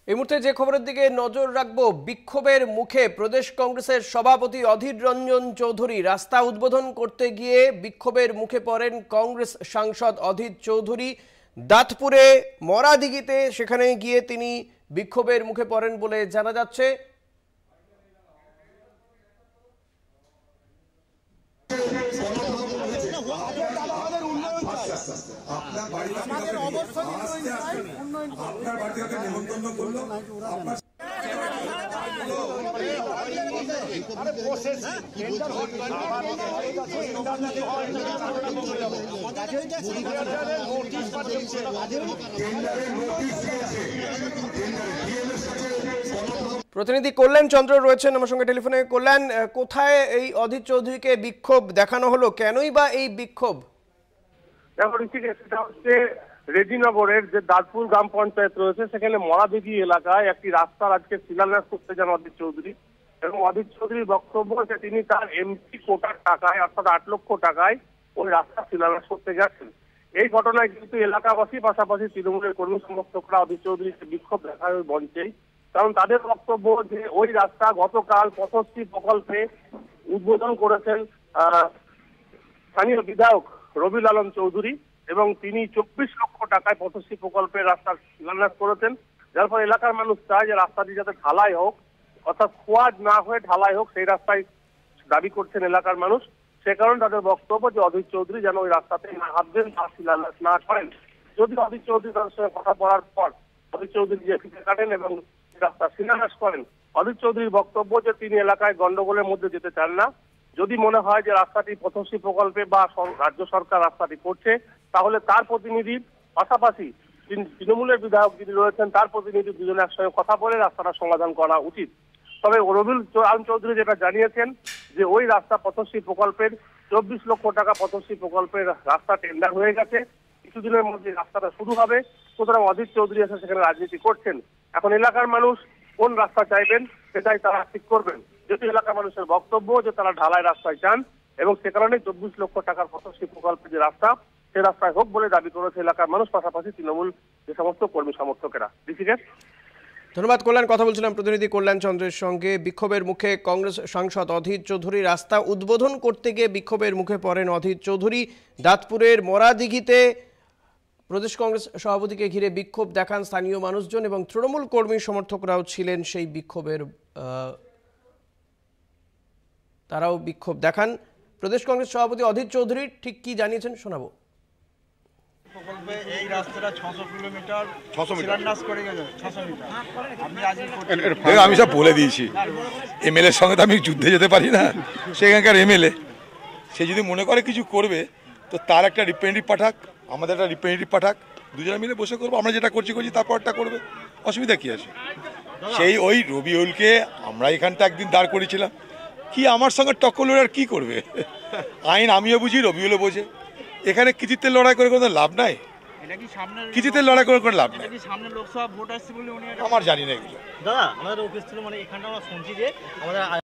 এই মুহূর্তে যে খবরের দিকে নজর রাখবো, বিক্ষোভের মুখে প্রদেশ কংগ্রেসের সভাপতি অধীর রঞ্জন চৌধুরী রাস্তা উদ্বোধন করতে গিয়ে বিক্ষোভের মুখে পড়েন কংগ্রেস সাংসদ অধীর চৌধুরী। দাঁতপুরে মরাদিঘিতে সেখানে গিয়ে তিনি বিক্ষোভের মুখে পড়েন বলে জানা যাচ্ছে। প্রতিনিধি কল্যাণ চন্দ্র রয়েছেন আমার সঙ্গে টেলিফোনে। কল্যাণ, কোথায় এই অধীর চৌধুরীকে বিক্ষোভ দেখানো হলো, কেনই বা এই বিক্ষোভ? সেটা হচ্ছে রেজিনগরের যে দাঁতপুর গ্রাম পঞ্চায়েত রয়েছে, সেখানে মরাদিঘি এলাকায় একটি রাস্তার আজকে শিলান্যাস করতে যান অধীর চৌধুরী। এবং অধীর চৌধুরীর বক্তব্য যে তিনি তার এমপি কোটার টাকায় অর্থাৎ 8 লক্ষ টাকায় ওই রাস্তা শিলান্যাস করতে যাচ্ছেন। এই ঘটনায় কিন্তু এলাকাবাসী পাশাপাশি তৃণমূলের কর্মী সমর্থকরা অধীর চৌধুরীকে বিক্ষোভ দেখায় মঞ্চেই। কারণ তাদের বক্তব্য যে ওই রাস্তা গতকাল পথশ্রী প্রকল্পে উদ্বোধন করেছেন স্থানীয় বিধায়ক রবিউল আলম চৌধুরী, এবং তিনি 24 লক্ষ টাকায় পথশ্রী প্রকল্পের রাস্তার শিলান্যাস করেছেন। যার ফলে এলাকার মানুষ চায় যে রাস্তাটি যাতে ঢালাই হোক, অর্থাৎ খোয়াজ না হয়ে ঢালাই হোক, সেই রাস্তায় দাবি করছেন এলাকার মানুষ। সে কারণে তাদের বক্তব্য যে অধীর চৌধুরী যেন ওই রাস্তাতে না হাঁটবেন বা শিলান্যাস না করেন। যদি অধীর চৌধুরী তাদের সঙ্গে কথা বলার পর অধীর চৌধুরী যে ফিতে কাটেন এবং রাস্তা শিলান্যাস করেন, অধীর চৌধুরীর বক্তব্য যে তিনি এলাকায় গন্ডগোলের মধ্যে যেতে চান না। যদি মনে হয় যে রাস্তাটি পথশ্রী প্রকল্পে বা রাজ্য সরকার রাস্তাটি করছে, তাহলে তার প্রতিনিধি পাশাপাশি তৃণমূলের বিধায়ক যিনি রয়েছেন তার প্রতিনিধি দুজনে একসঙ্গে কথা বলে রাস্তাটা সমাধান করা উচিত। তবে রবিউল আলম চৌধুরী যেটা জানিয়েছেন যে ওই রাস্তা পথশ্রী প্রকল্পের 24 লক্ষ টাকা পথশ্রী প্রকল্পের রাস্তা টেন্ডার হয়ে গেছে, কিছুদিনের মধ্যে রাস্তাটা শুরু হবে। সুতরাং অধীর চৌধুরী এসে সেখানে রাজনীতি করছেন। এখন এলাকার মানুষ কোন রাস্তা চাইবেন সেটাই তারা ঠিক করবেন। যেহেতু এলাকার মানুষের বক্তব্য যে তারা ঢালাই রাস্তায় চান, এবং সে কারণে 24 লক্ষ টাকার পথশ্রী প্রকল্পের যে রাস্তা সে রাস্তায় হোক বলে দাবি করেছে এলাকার মানুষ, পাশাপাশি তৃণমূল যে সমস্ত কর্মী সমর্থকেরা। ধন্যবাদ কল্যাণ। কথা বলছিলাম প্রতিনিধি কল্যাণ চন্দ্রের সঙ্গে। বিক্ষোভের মুখে কংগ্রেস সাংসদ অধীর চৌধুরী রাস্তা উদ্বোধন করতে গিয়ে বিক্ষোভের মুখে পড়েন অধীর চৌধুরী। দাঁতপুরের মরাদিঘিতে প্রদেশ কংগ্রেস সভাপতিকে ঘিরে বিক্ষোভ দেখান স্থানীয় মানুষজন, এবং তৃণমূল কর্মী সমর্থকরাও ছিলেন সেই বিক্ষোভের, তারাও বিক্ষোভ দেখান। প্রদেশ কংগ্রেস সভাপতি অধীর চৌধুরী ঠিক কি জানিয়েছেন শোনাবো। প্রকল্পে এই রাস্তাটা 600 কিলোমিটার শিলান্যাস করে গেছে। 600 মিটার আমি সব বলে দিয়েছি। এমএলএ এর সঙ্গে তো আমি যুদ্ধে যেতে পারি না। সেখানকার এমএলএ সে যদি মনে করে কিছু করবে, তো তার একটা রিপ্রেজেন্টেটিভ পাঠাক, আমাদের একটা রিপ্রেজেন্টেটিভ পাঠাক, দুজনে মিলে বসে করবো। আমরা যেটা করছি তারপরটা করবে, অসুবিধা কি আছে? সেই ওই রবিউলকে আমরা এখানটা একদিন দাঁড় করেছিলাম, কি আমার সঙ্গে টক্কর লড়ে আর কি করবে? আইন আমিও বুঝি, রবিউলও বোঝে। এখানে কৃতিত্বের লড়াই করে কোনো লাভ নাই, কৃতিত্বের লড়াই করে কোনো লাভ নাই। আমার জানি না এগুলো। দাদা আমাদের অফিস ছিল, মানে এখানটা আমরা শুনছি যে আমাদের